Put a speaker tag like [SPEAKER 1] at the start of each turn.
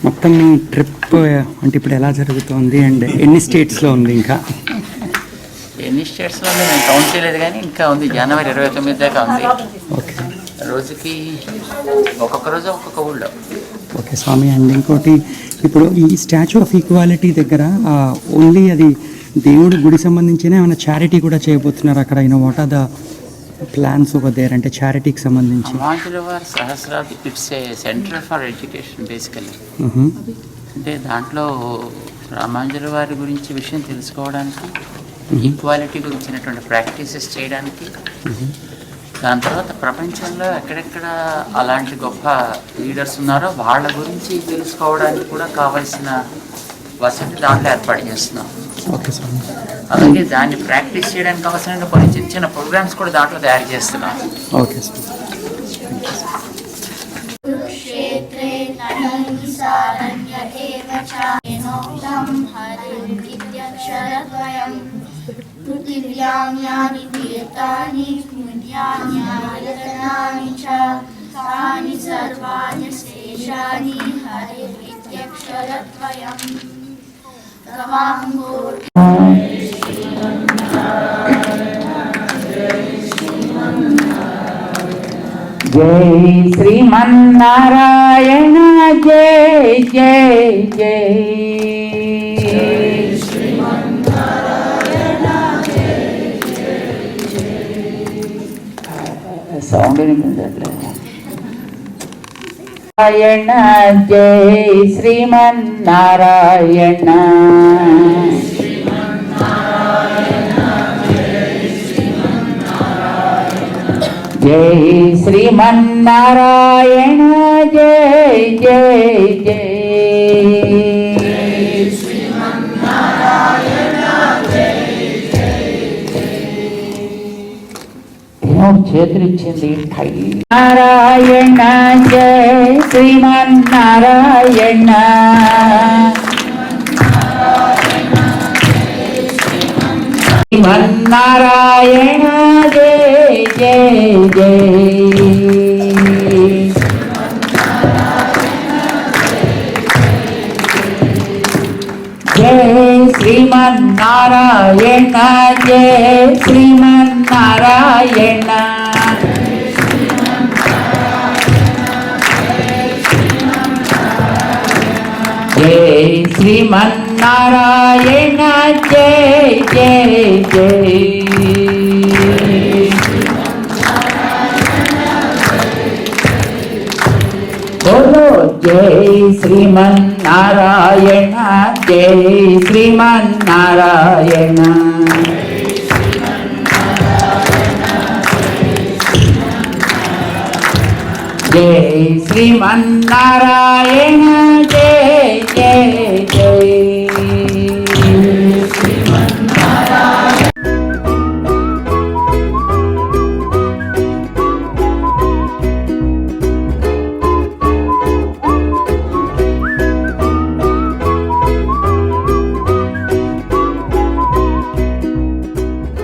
[SPEAKER 1] మొత్తం ట్రిప్ అంటే ఇప్పుడు ఎలా జరుగుతుంది అండ్ ఎన్ని స్టేట్స్లో ఉంది? ఇంకా
[SPEAKER 2] ఎన్ని స్టేట్స్లో ఉంది నేను కౌంట్ చేయలేదు, కానీ ఇంకా ఉంది. జనవరి 29 దాకా ఉంది.
[SPEAKER 1] ఓకే,
[SPEAKER 2] రోజుకి ఒక్కొక్క రోజు ఒక్కొక్క ఊళ్ళో.
[SPEAKER 1] Okay Swamy. అండ్ ఇంకోటి, ఇప్పుడు ఈ స్టాచ్యూ ఆఫ్ ఈక్వాలిటీ దగ్గర ఓన్లీ అది దేవుడి గుడి సంబంధించిన ఏమైనా చారిటీ కూడా చేయబోతున్నారు అక్కడ? What are the plans over there అంటే చారిటీకి సంబంధించి?
[SPEAKER 2] రామాంజులవారి సహస్రాబ్ది it's a centre for education basically. అంటే దాంట్లో రామాంజులవారి గురించి విషయం తెలుసుకోవడానికి, ఈక్వాలిటీ గురించినటువంటి ప్రాక్టీసెస్ చేయడానికి, దాని తర్వాత ప్రపంచంలో ఎక్కడెక్కడ అలాంటి గొప్ప లీడర్స్ ఉన్నారో వాళ్ళ గురించి తెలుసుకోవడానికి కూడా కావాల్సిన వసతి దాంట్లో ఏర్పాటు చేస్తున్నాం.
[SPEAKER 1] Okay sir.
[SPEAKER 2] అలాగే దాన్ని ప్రాక్టీస్ చేయడానికి కావాల్సిన కొన్ని చిన్న చిన్న ప్రోగ్రామ్స్ కూడా దాంట్లో తయారు చేస్తున్నాం.
[SPEAKER 1] Okay sir.
[SPEAKER 3] जय श्रीमन्नारायण जय जय जय साउंड नारायण जय श्रीमन्नारायण जय श्रीमन्नारायण जय जय जय क्षेत्र नारायण जय श्रीमन्नारायण श्रीमन्नारायण जय जय जय जय श्रीमन्नारायण जय श्रीमन्नारायण जय श्रीमन्नारायण जय जय जय बोलो जय श्रीमन्नारायण जय श्रीमन्नारायण जय श्रीमन्नारायण जय